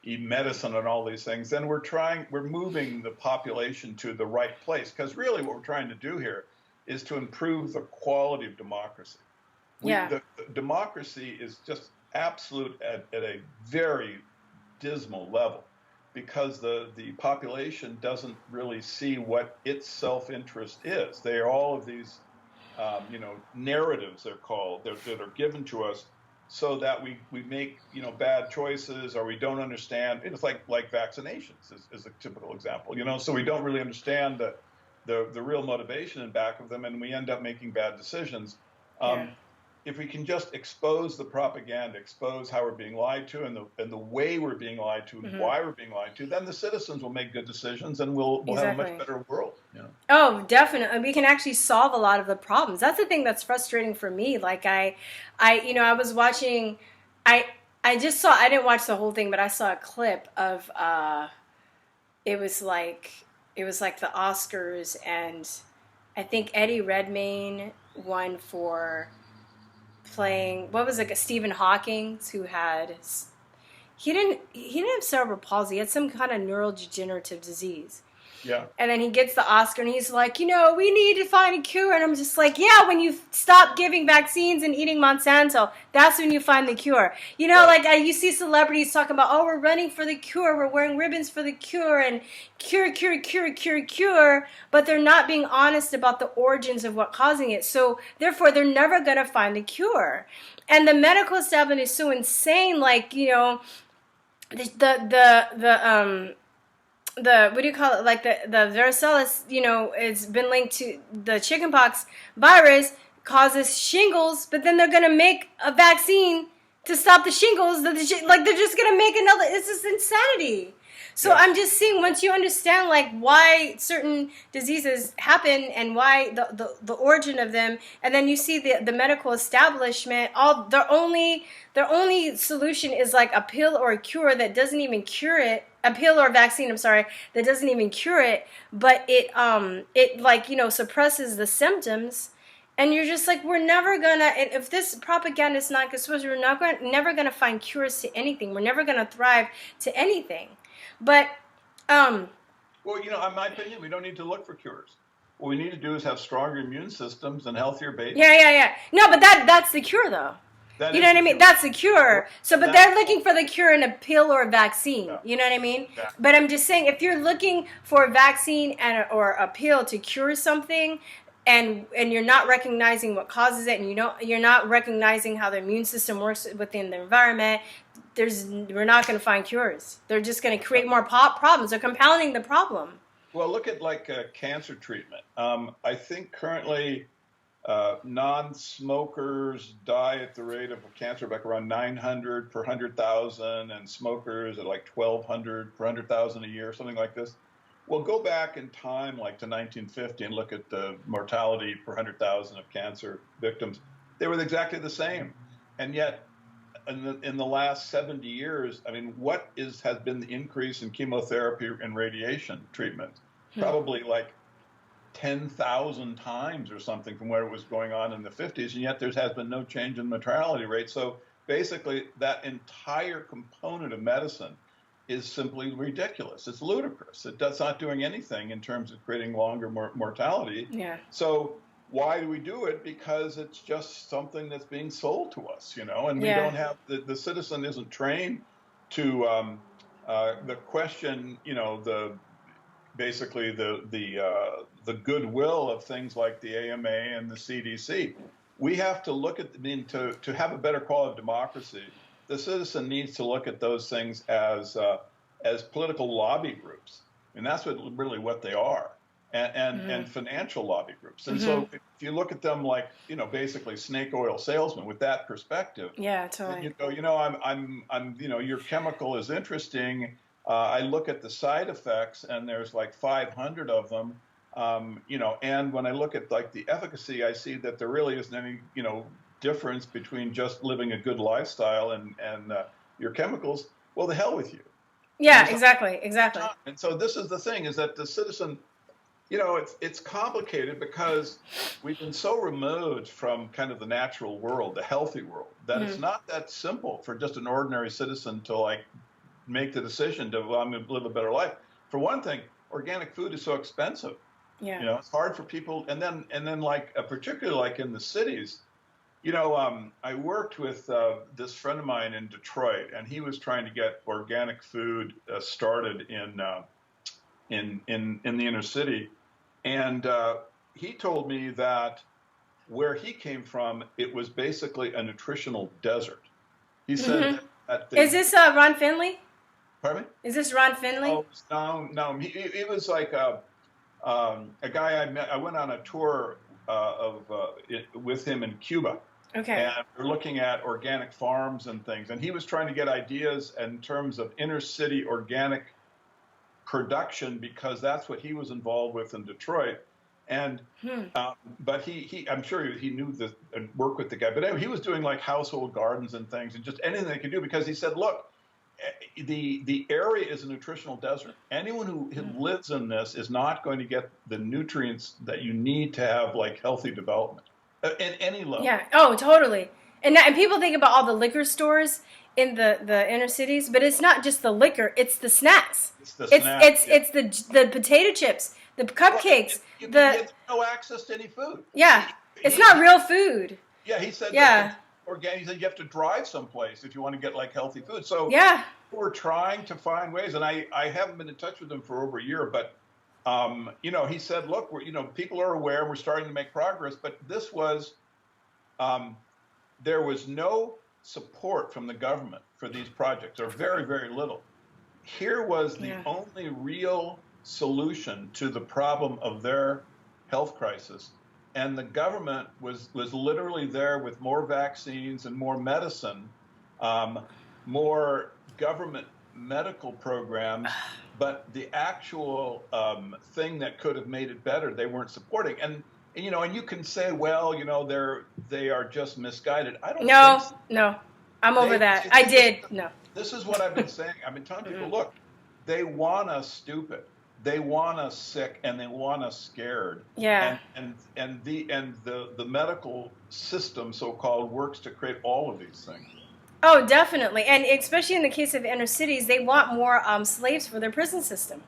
Speaker 2: medicine and all these things, then we're moving the population to the right place. Because really what we're trying to do here is to improve the quality of democracy.
Speaker 1: Yeah.
Speaker 2: The democracy is just absolute at a very dismal level, because the population doesn't really see what its self-interest is. They are all of these, narratives, they're called, that are given to us so that we make, bad choices, or we don't understand. It's like vaccinations is a typical example, so we don't really understand the real motivation in back of them, and we end up making bad decisions.
Speaker 1: Yeah.
Speaker 2: If we can just expose the propaganda, expose how we're being lied to, and the way we're being lied to, and
Speaker 1: Mm-hmm.
Speaker 2: why we're being lied to, then the citizens will make good decisions, and we'll have a much
Speaker 1: Exactly.
Speaker 2: better world.
Speaker 1: Oh, definitely. We can actually solve a lot of the problems. That's the thing that's frustrating for me. Like I was watching, I, I just saw, I didn't watch the whole thing, but I saw a clip of, it was like, the Oscars, and I think Eddie Redmayne won for playing, what was it, Stephen Hawking, who had, he didn't have cerebral palsy. He had some kind of neurodegenerative disease.
Speaker 2: Yeah.
Speaker 1: And then he gets the Oscar, and he's like, we need to find a cure. And I'm just like, yeah, when you stop giving vaccines and eating Monsanto, that's when you find the cure.
Speaker 2: Right.
Speaker 1: Like you see celebrities talking about, oh, we're running for the cure, we're wearing ribbons for the cure, and cure, but they're not being honest about the origins of what's causing it. So therefore, they're never going to find the cure. And the medical establishment is so insane, like, the what do you call it? Like the varicella, it's been linked to the chickenpox virus. causes shingles, but then they're going to make a vaccine to stop the shingles. Like they're just going to make another. It's just insanity. So
Speaker 2: Yeah.
Speaker 1: I'm just saying, once you understand like why certain diseases happen and why the origin of them, and then you see the medical establishment, all their only solution is like a pill or a cure that doesn't even cure it. A pill or a vaccine, I'm sorry, that doesn't even cure it, but it like, you know, suppresses the symptoms. And you're just like, we're never gonna. If this propaganda is not good, we're never gonna find cures to anything. We're never gonna thrive to anything. But,
Speaker 2: Well, you know, in my opinion, we don't need to look for cures. What we need to do is have stronger immune systems and healthier babies.
Speaker 1: yeah. No, but that's the cure, though.
Speaker 2: That
Speaker 1: You
Speaker 2: is
Speaker 1: know what
Speaker 2: the
Speaker 1: I mean?
Speaker 2: cure.
Speaker 1: That's the cure. So, but
Speaker 2: That-
Speaker 1: they're looking for the cure in a pill or a vaccine.
Speaker 2: Yeah.
Speaker 1: You know what I mean?
Speaker 2: Yeah.
Speaker 1: But I'm just saying, if you're looking for a vaccine or a pill to cure something, and you're not recognizing what causes it, and you're not recognizing how the immune system works within the environment, we're not going to find cures. They're just going to create more problems. They're compounding the problem.
Speaker 2: Well, look at like cancer treatment. I think currently non-smokers die at the rate of cancer like around 900 per 100,000, and smokers at like 1,200 per 100,000 a year, something like this. Well, go back in time, like to 1950, and look at the mortality per 100,000 of cancer victims. They were exactly the same, and yet in the last 70 years, I mean, what has been the increase in chemotherapy and radiation treatment? Probably like 10,000 times or something from where it was going on in the 50s, and yet there has been no change in mortality rate. So basically, that entire component of medicine is simply ridiculous. It's ludicrous. It's not doing anything in terms of creating longer mortality.
Speaker 1: Yeah.
Speaker 2: So why do we do it? Because it's just something that's being sold to us, you know, and we
Speaker 1: Yeah.
Speaker 2: don't have, the citizen isn't trained to the question, you know, basically the goodwill of things like the AMA and the CDC. We have to look at, I mean, to have a better quality of democracy, the citizen needs to look at those things as political lobby groups, and that's what they are, and financial lobby groups. And so if you look at them like, you know, basically snake oil salesmen with that perspective,
Speaker 1: Yeah, totally.
Speaker 2: then you go, you know, I'm you know, your chemical is interesting. I look at the side effects, and there's like 500 of them. You know, and when I look at like the efficacy, I see that there really isn't any, you know, difference between just living a good lifestyle and your chemicals. Well, the hell with you.
Speaker 1: Yeah, exactly.
Speaker 2: And so this is the thing, is that the citizen, you know, it's complicated because we've been so removed from kind of the natural world, the healthy world, that it's not that simple for just an ordinary citizen to like make the decision to, well, I'm going to live a better life. For one thing, organic food is so expensive.
Speaker 1: Yeah.
Speaker 2: You know, it's hard for people. And then like, particularly like in the cities, you know, I worked with this friend of mine in Detroit, and he was trying to get organic food started in the inner city. And he told me that where he came from, it was basically a nutritional desert. He said that
Speaker 1: Is this Ron Finley?
Speaker 2: Pardon me?
Speaker 1: Is this Ron Finley?
Speaker 2: Oh, no. He was like a guy I met. I went on a tour with him in Cuba.
Speaker 1: Okay.
Speaker 2: And we're looking at organic farms and things. And he was trying to get ideas in terms of inner city organic production, because that's what he was involved with in Detroit. And but I'm sure he knew the work with the guy. But anyway, he was doing like household gardens and things, and just anything they could do, because he said, look, the area is a nutritional desert. Anyone who lives in this is not going to get the nutrients that you need to have like healthy development at any level.
Speaker 1: Yeah. Oh, totally. And people think about all the liquor stores in the inner cities, but it's not just the liquor; it's the snacks.
Speaker 2: It's the snacks.
Speaker 1: It's the potato chips, the cupcakes.
Speaker 2: You get no access to any food.
Speaker 1: Yeah, it's not real food.
Speaker 2: Yeah, he said.
Speaker 1: Yeah.
Speaker 2: Organic. He said you have to drive someplace if you want to get like healthy food. So
Speaker 1: yeah,
Speaker 2: we're trying to find ways, and I haven't been in touch with him for over a year, but you know, he said, look, people are aware, we're starting to make progress, but this was there was no support from the government for these projects, or very, very little. Here was the only real solution to the problem of their health crisis, and the government was literally there with more vaccines and more medicine, um, more government medical programs, but the actual thing that could have made it better, they weren't supporting. And and you can say, well, they are just misguided. I don't think
Speaker 1: No,
Speaker 2: so.
Speaker 1: no, I'm over
Speaker 2: They
Speaker 1: that.
Speaker 2: see,
Speaker 1: I did. No.
Speaker 2: this is what I've been saying. I've been telling people, look, they want us stupid, they want us sick, and they want us scared.
Speaker 1: Yeah.
Speaker 2: And the medical system, so called, works to create all of these things.
Speaker 1: Oh, definitely. And especially in the case of inner cities, they want more slaves for their prison system.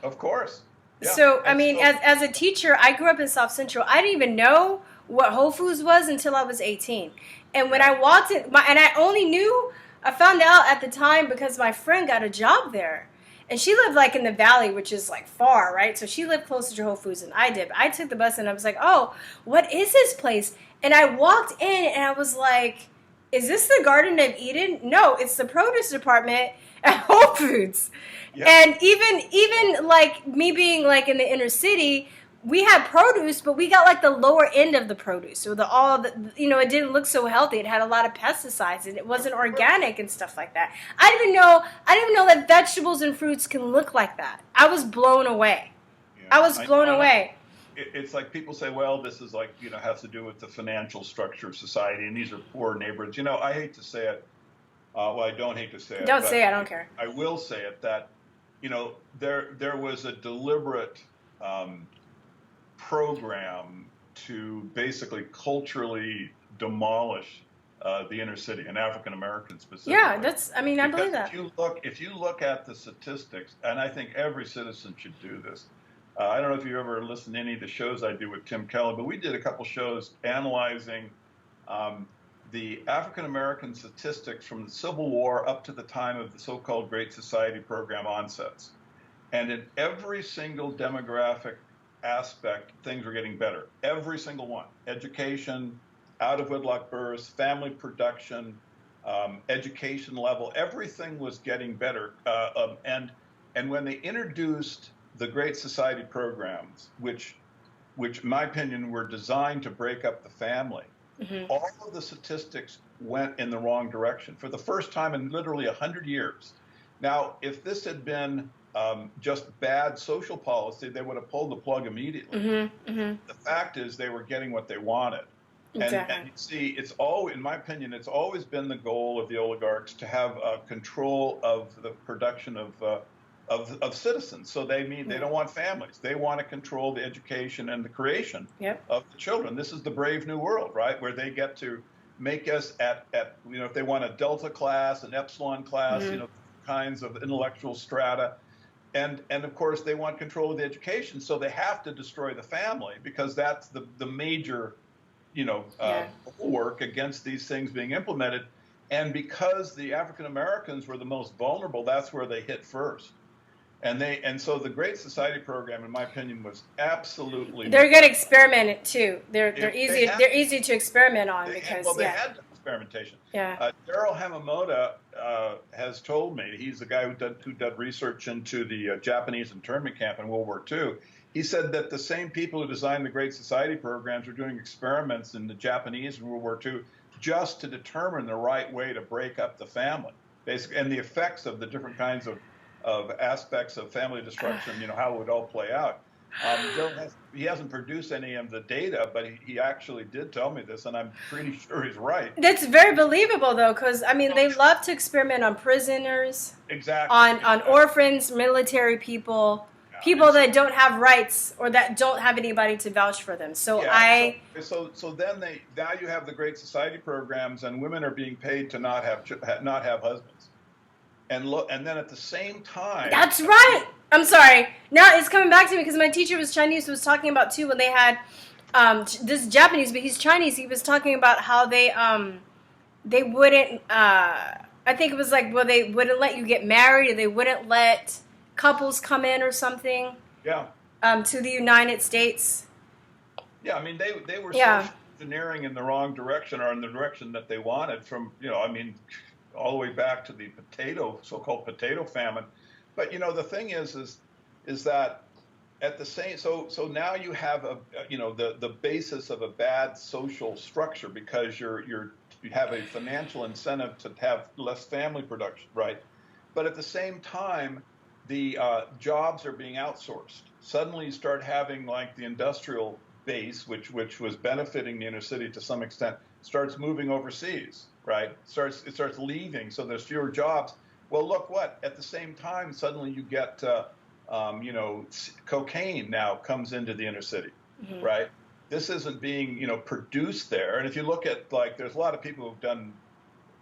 Speaker 2: Of course. Yeah.
Speaker 1: So, I
Speaker 2: And
Speaker 1: mean,
Speaker 2: so
Speaker 1: as a teacher, I grew up in South Central. I didn't even know what Whole Foods was until I was 18. And when I walked in, and I only knew, I found out at the time because my friend got a job there. And she lived like in the valley, which is like far, right? So she lived closer to Whole Foods than I did. But I took the bus and I was like, oh, what is this place? And I walked in and I was like, is this the Garden of Eden? No, it's the produce department at Whole Foods.
Speaker 2: yeah.
Speaker 1: And even like me being like in the inner city, we had produce, but we got like the lower end of the produce. So it didn't look so healthy. It had a lot of pesticides and it wasn't organic and stuff like that. I didn't even know that vegetables and fruits can look like that. I was blown away.
Speaker 2: Yeah.
Speaker 1: I was blown away.
Speaker 2: It's like people say, well, this is like, has to do with the financial structure of society, and these are poor neighborhoods. I hate to say it. Well, I don't hate to say it.
Speaker 1: Don't say it. I don't care.
Speaker 2: I will say it that, there was a deliberate program to basically culturally demolish the inner city and African Americans specifically.
Speaker 1: Yeah, I believe that.
Speaker 2: If you look at the statistics, and I think every citizen should do this. I don't know if you ever listened to any of the shows I do with Tim Keller, but we did a couple shows analyzing the African American statistics from the Civil War up to the time of the so-called Great Society program onsets. And in every single demographic aspect, things were getting better. Every single one. Education, out-of-wedlock births, family production, education level, everything was getting better. And when they introduced the Great Society programs, which in my opinion were designed to break up the family, all of the statistics went in the wrong direction for the first time in literally 100 years. Now, if this had been just bad social policy, they would have pulled the plug immediately. The fact is they were getting what they wanted.
Speaker 1: Exactly.
Speaker 2: And you see, in my opinion, it's always been the goal of the oligarchs to have control of the production of citizens. So they don't want families. They want to control the education and the creation of the children. This is the brave new world, right? Where they get to make us if they want a Delta class, an Epsilon class, kinds of intellectual strata. And of course, they want control of the education. So they have to destroy the family because that's the major, bulwark against these things being implemented. And because the African Americans were the most vulnerable, that's where they hit first. And so the Great Society program, in my opinion, was absolutely.
Speaker 1: They're good at experimenting too. They're easy to experiment on
Speaker 2: they
Speaker 1: because
Speaker 2: had experimentation.
Speaker 1: Yeah.
Speaker 2: Daryl Hamamoto has told me, he's the guy who did research into the Japanese internment camp in World War II. He said that the same people who designed the Great Society programs were doing experiments in the Japanese in World War II just to determine the right way to break up the family, basically, and the effects of the different kinds of aspects of family destruction, how it would all play out. He hasn't produced any of the data, but he actually did tell me this, and I'm pretty sure he's right.
Speaker 1: That's very believable, though, because, they love to experiment on prisoners.
Speaker 2: Exactly.
Speaker 1: On orphans, military people, people that don't have rights or that don't have anybody to vouch for them. So
Speaker 2: So then now you have the Great Society programs, and women are being paid to not have husbands. And then at the same time.
Speaker 1: That's right. I'm sorry. Now it's coming back to me because my teacher was Chinese, was talking about too when they had this is Japanese, but he's Chinese. He was talking about how they wouldn't. I think it was like, well, they wouldn't let you get married, or they wouldn't let couples come in or something.
Speaker 2: Yeah.
Speaker 1: To the United States.
Speaker 2: Yeah, they were social engineering in the wrong direction, or in the direction that they wanted from all the way back to the so-called potato famine. But the thing is that at the same, so now you have the basis of a bad social structure because you have a financial incentive to have less family production, right? But at the same time, the jobs are being outsourced. Suddenly, you start having like the industrial base, which was benefiting the inner city to some extent, starts moving overseas, right? It starts leaving, so there's fewer jobs. Well, look what, at the same time, suddenly you get cocaine now comes into the inner city,
Speaker 1: Mm-hmm.
Speaker 2: right? This isn't being produced there. And if you look at, like, there's a lot of people who've done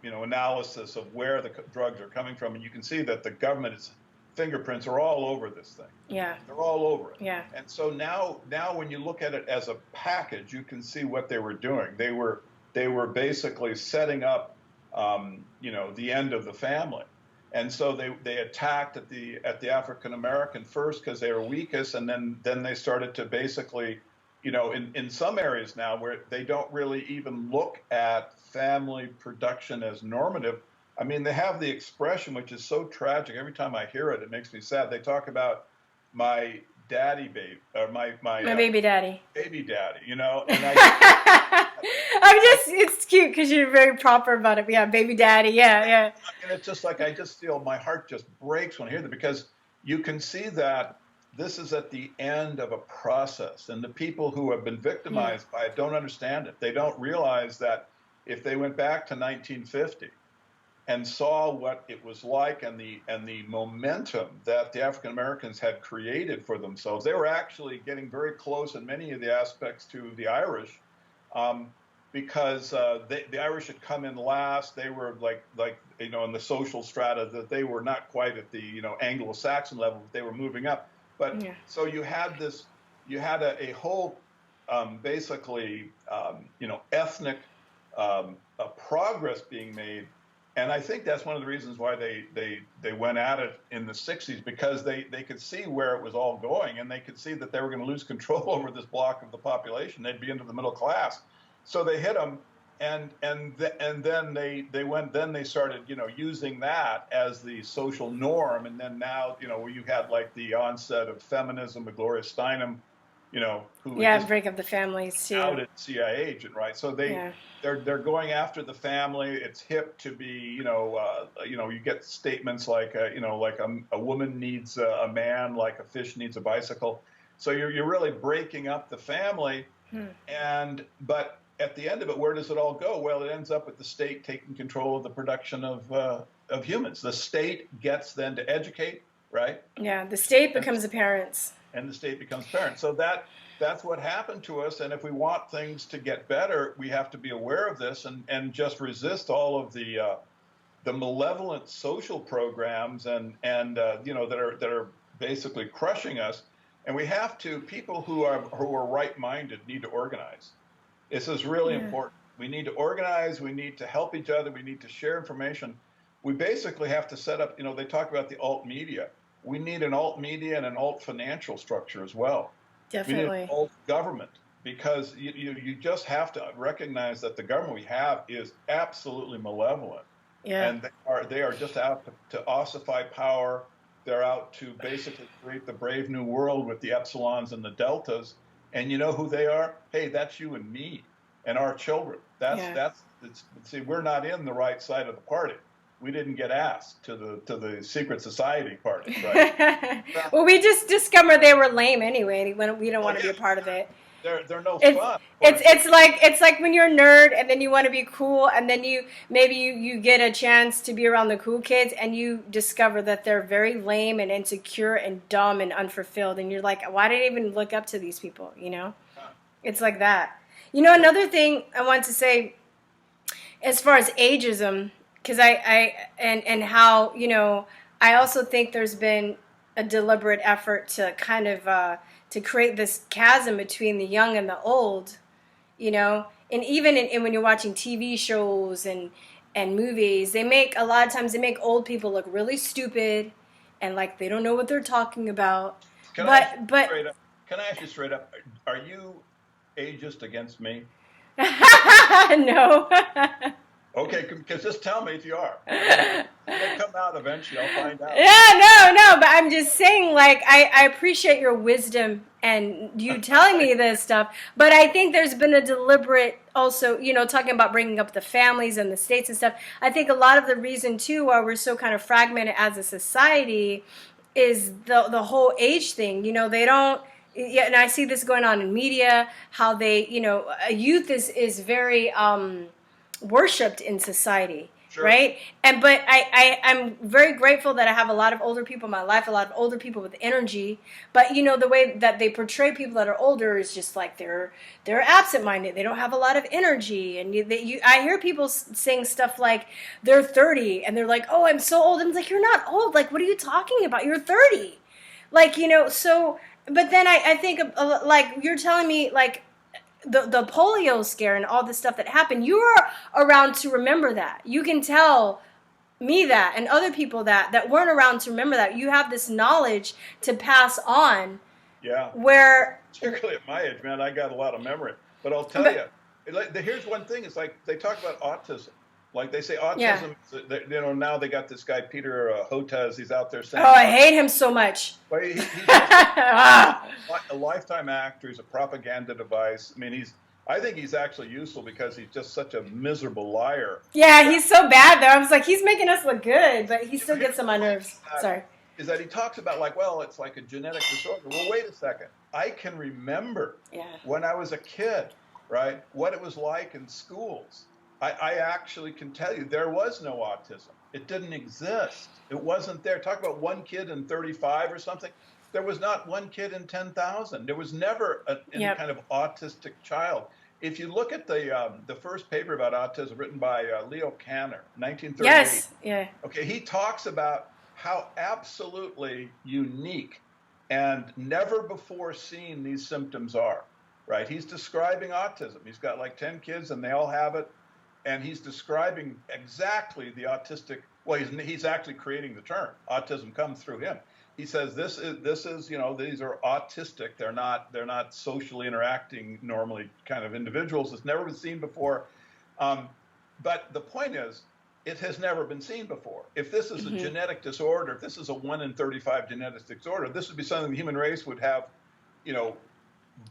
Speaker 2: analysis of where the drugs are coming from, and you can see that the government's fingerprints are all over this thing.
Speaker 1: Yeah.
Speaker 2: They're all over it.
Speaker 1: Yeah.
Speaker 2: And so now when you look at it as a package, you can see what they were doing. They were basically setting up the end of the family. And so they attacked at the African American first because they were weakest, and then they started to basically, in some areas now where they don't really even look at family production as normative. I mean, they have the expression, which is so tragic. Every time I hear it, it makes me sad. They talk about my daddy baby, or my
Speaker 1: baby daddy.
Speaker 2: Baby daddy, and I.
Speaker 1: It's cute because you're very proper about it. Yeah, baby daddy. Yeah, yeah.
Speaker 2: And it's just like, I just feel my heart just breaks when I hear that, because you can see that this is at the end of a process, and the people who have been victimized by it don't understand it. They don't realize that if they went back to 1950 and saw what it was like, and the momentum that the African Americans had created for themselves, they were actually getting very close in many of the aspects to the Irish. Because the Irish had come in last. They were like in the social strata, that they were not quite at the Anglo-Saxon level, but they were moving up. But so you had a whole basically ethnic progress being made, and I think that's one of the reasons why they went at it in the 60s, because they could see where it was all going, and they could see that they were going to lose control over this block of the population. They'd be into the middle class. So they hit them, and then they started using that as the social norm, and then now where you had like the onset of feminism with Gloria Steinem, who
Speaker 1: break up the families too.
Speaker 2: Outed CIA agent, right? So they're going after the family. It's hip to be you get statements like like a woman needs a man like a fish needs a bicycle. So you're really breaking up the family, but at the end of it, where does it all go? Well, it ends up with the state taking control of the production of humans. The state gets then to educate, right?
Speaker 1: Yeah, the state becomes the parents. And
Speaker 2: the state becomes parents. So that's what happened to us. And if we want things to get better, we have to be aware of this and just resist all of the malevolent social programs and that are basically crushing us. And we have to, people who are right-minded need to organize. This is really important. We need to organize. We need to help each other. We need to share information. We basically have to set up, they talk about the alt media. We need an alt media and an alt financial structure as well.
Speaker 1: Definitely.
Speaker 2: We need an alt government, because you just have to recognize that the government we have is absolutely malevolent.
Speaker 1: Yeah.
Speaker 2: And they are just out to ossify power. They're out to basically create the brave new world with the epsilons and the deltas. And you know who they are? Hey, that's you and me and our children. See, we're not in the right side of the party. We didn't get asked to the secret society party, right?
Speaker 1: Well, we just discovered they were lame anyway. We don't want to be a part of it.
Speaker 2: They're no fun.
Speaker 1: It's like when you're a nerd and then you want to be cool, and then you get a chance to be around the cool kids, and you discover that they're very lame and insecure and dumb and unfulfilled, and you're like, why did I even look up to these people? It's like that. Another thing I want to say, as far as ageism, because and how I also think there's been a deliberate effort to kind of to create this chasm between the young and the old, and even when you're watching TV shows and movies, a lot of times they make old people look really stupid and like they don't know what they're talking about.
Speaker 2: Can I ask you straight up? Are you ageist against me?
Speaker 1: No.
Speaker 2: Okay, because just tell me if you are. They come out eventually. I'll find out.
Speaker 1: Yeah, no, but I'm just saying, like, I appreciate your wisdom and you telling me this stuff, but I think there's been a deliberate, also, talking about bringing up the families and the states and stuff. I think a lot of the reason, too, why we're so kind of fragmented as a society is the whole age thing. They don't, yeah, and I see this going on in media, how they, youth is very worshipped in society,
Speaker 2: Sure.
Speaker 1: right? But I'm very grateful that I have a lot of older people in my life, a lot of older people with energy. But the way that they portray people that are older is just like they're absent-minded. They don't have a lot of energy, and I hear people saying stuff like they're 30 and they're like, "Oh, I'm so old." I'm like, "You're not old. Like, what are you talking about? You're 30." Like, so. But then I think like you're telling me like the polio scare and all the stuff that happened, you were around to remember that. You can tell me that and other people that weren't around to remember that. You have this knowledge to pass on.
Speaker 2: Yeah.
Speaker 1: Where
Speaker 2: particularly at my age, man, I got a lot of memory. But I'll tell you, here's one thing. It's like they talk about autism. Like they say autism, now they got this guy, Peter Hotez, he's out there saying...
Speaker 1: Oh, I hate him so much.
Speaker 2: Well, he's a lifetime actor. He's a propaganda device. I mean, I think he's actually useful because he's just such a miserable liar.
Speaker 1: Yeah, he's so bad, though. I was like, he's making us look good, but he still gets on my nerves. Sorry.
Speaker 2: Is that he talks about like, well, it's like a genetic disorder. Well, wait a second. I can remember when I was a kid, right, what it was like in schools. I actually can tell you there was no autism. It didn't exist. It wasn't there. Talk about one kid in 35 or something. There was not one kid in 10,000. There was never any kind of autistic child. If you look at the first paper about autism written by Leo Kanner, 1938.
Speaker 1: Yes, yeah.
Speaker 2: Okay, he talks about how absolutely unique and never before seen these symptoms are, right? He's describing autism. He's got like 10 kids and they all have it. And he's describing exactly the autistic, well, he's actually creating the term. Autism comes through him. He says this is these are autistic. They're not socially interacting normally kind of individuals. It's never been seen before. But the point is, it has never been seen before. If this is a genetic disorder, if this is a 1 in 35 genetic disorder, this would be something the human race would have,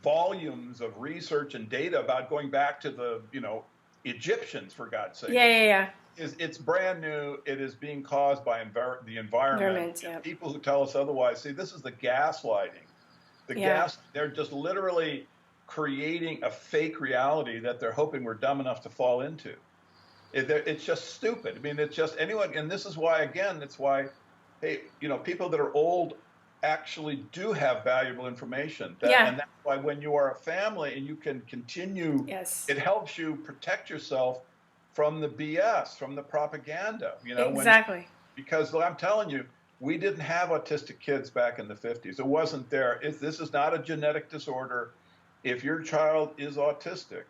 Speaker 2: volumes of research and data about going back to the, Egyptians, for God's sake.
Speaker 1: Yeah.
Speaker 2: It's brand new. It is being caused by the environment. People who tell us otherwise, see, this is the gaslighting. They're just literally creating a fake reality that they're hoping we're dumb enough to fall into. It's just stupid. I mean, it's just anyone, and this is why, again, it's why, hey, people that are old actually do have valuable information. And that's why when you are a family and you can continue, it helps you protect yourself from the BS, from the propaganda.
Speaker 1: Exactly.
Speaker 2: Because I'm telling you, we didn't have autistic kids back in the 50s. It wasn't there. This is not a genetic disorder. If your child is autistic,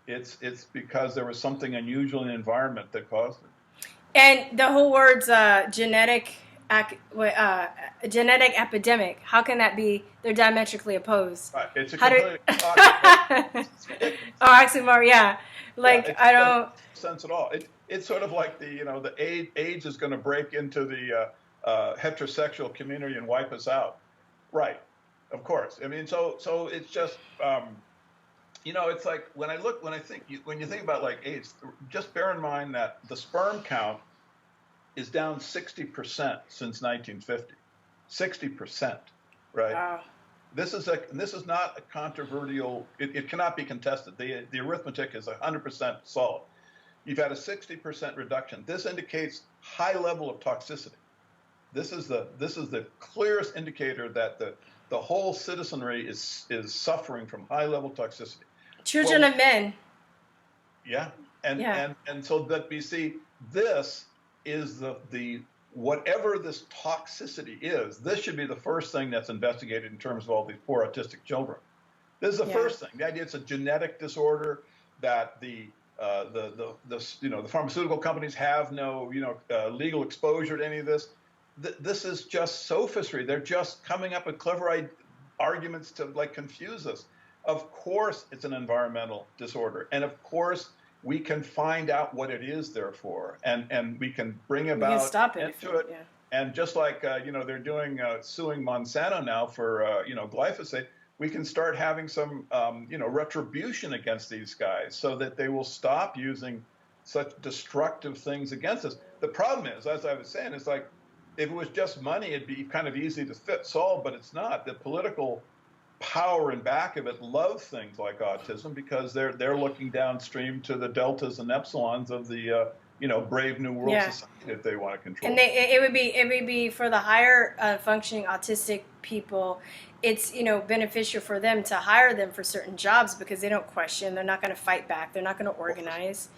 Speaker 2: it's because there was something unusual in the environment that caused it.
Speaker 1: And the whole words genetic epidemic. How can that be? They're diametrically opposed.
Speaker 2: Right. It's a completely it's ridiculous.
Speaker 1: Oh, oxymoron, yeah. Like I don't
Speaker 2: sense at all. It's sort of like the AIDS is going to break into the heterosexual community and wipe us out. Right. Of course. I mean, so it's just it's like when you think about like AIDS, just bear in mind that the sperm count is down 60% since 1950. 60%, right?
Speaker 1: Wow.
Speaker 2: This is not a controversial. It cannot be contested. The arithmetic is 100% solid. You've had a 60% reduction. This indicates high level of toxicity. This is the clearest indicator that the whole citizenry is suffering from high level toxicity.
Speaker 1: Children of men.
Speaker 2: Yeah, and so that we see this is the whatever this toxicity is, this should be the first thing that's investigated in terms of all these poor autistic children. This is the first thing. The idea it's a genetic disorder that the pharmaceutical companies have no legal exposure to any of this. This is just sophistry. They're just coming up with clever arguments to like confuse us. Of course, it's an environmental disorder, and of course, we can find out what it is they're for, and we can bring
Speaker 1: We can
Speaker 2: about
Speaker 1: stop it.
Speaker 2: into it.
Speaker 1: Yeah.
Speaker 2: And just like they're doing suing Monsanto now for glyphosate, we can start having some retribution against these guys so that they will stop using such destructive things against us. The problem is, as I was saying, it's like if it was just money, it'd be kind of easy to solve, but it's not. The political power in back of it love things like autism because they're looking downstream to the deltas and epsilons of the brave new world society that they want to control.
Speaker 1: And it would be for the higher functioning autistic people. It's beneficial for them to hire them for certain jobs because they don't question. They're not going to fight back. They're not going to organize.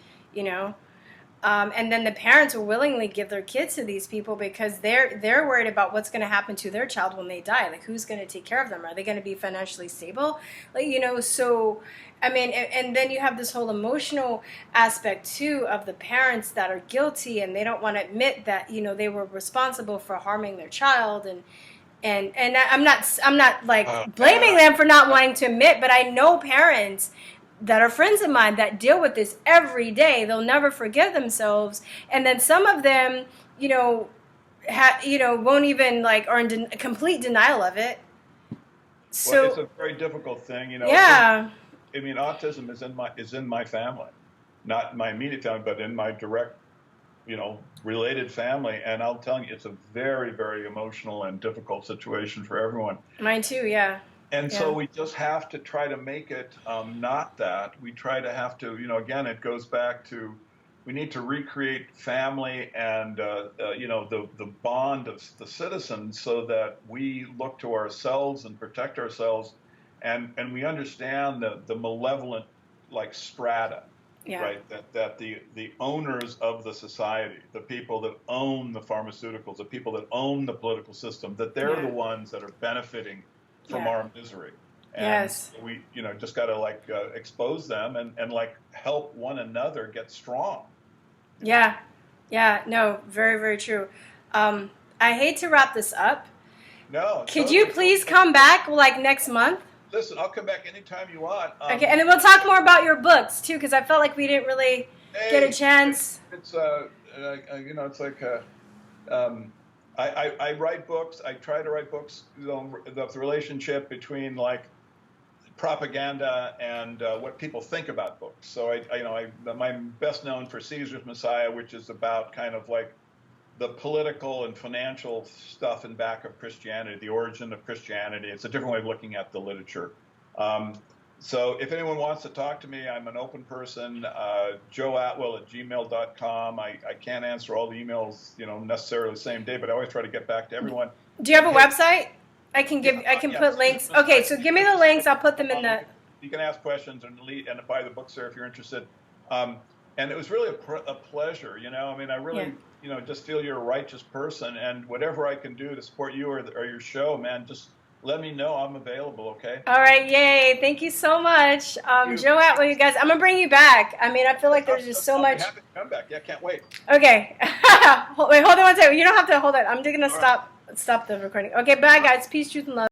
Speaker 1: And then the parents will willingly give their kids to these people because they're worried about what's going to happen to their child when they die. Like, who's going to take care of them? Are they going to be financially stable? So, I mean, and then you have this whole emotional aspect too of the parents that are guilty and they don't want to admit that, they were responsible for harming their child. And I'm not like blaming them for not wanting to admit, but I know parents that are friends of mine that deal with this every day. They'll never forgive themselves, and then some of them, won't even are in complete denial of it. So
Speaker 2: well, it's a very difficult thing,
Speaker 1: Yeah.
Speaker 2: I mean, autism is in my family, not my immediate family, but in my direct, related family. And I'll tell you, it's a very, very emotional and difficult situation for everyone.
Speaker 1: Mine too. Yeah.
Speaker 2: And so we just have to try to make it not that. We try to have to, again, it goes back to we need to recreate family and, the bond of the citizens so that we look to ourselves and protect ourselves. And we understand the malevolent, strata, right? That the owners of the society, the people that own the pharmaceuticals, the people that own the political system, that they're the ones that are benefiting from our misery. And we, just got to expose them and help one another get strong.
Speaker 1: Yeah. No, very, very true. I hate to wrap this up.
Speaker 2: No.
Speaker 1: Could you please come back next month?
Speaker 2: Listen, I'll come back anytime you want.
Speaker 1: Okay, and then we'll talk more about your books too, because I felt like we didn't really get a chance.
Speaker 2: It's it's like I write books. I try to write books. The relationship between propaganda and what people think about books. So I'm best known for Caesar's Messiah, which is about kind of the political and financial stuff in back of Christianity, the origin of Christianity. It's a different way of looking at the literature. So if anyone wants to talk to me, I'm an open person, joeatwil@gmail.com. I can't answer all the emails, necessarily the same day, but I always try to get back to everyone.
Speaker 1: Do you have a website? I can put links. Okay, so give me the links. I'll put them in the...
Speaker 2: You can ask questions and buy the books there if you're interested. And it was really a pleasure, I really, just feel you're a righteous person, and whatever I can do to support you or your show, man, just let me know. I'm available, okay?
Speaker 1: All right, yay. Thank you so much. Joe Atwil, you guys, I'm going to bring you back. I mean, I feel like there's just so much.
Speaker 2: Happy to come back. Yeah, can't wait.
Speaker 1: Okay. Wait, hold on one second. You don't have to hold it. I'm just going to stop the recording. Okay, bye, guys. Peace, truth, and love.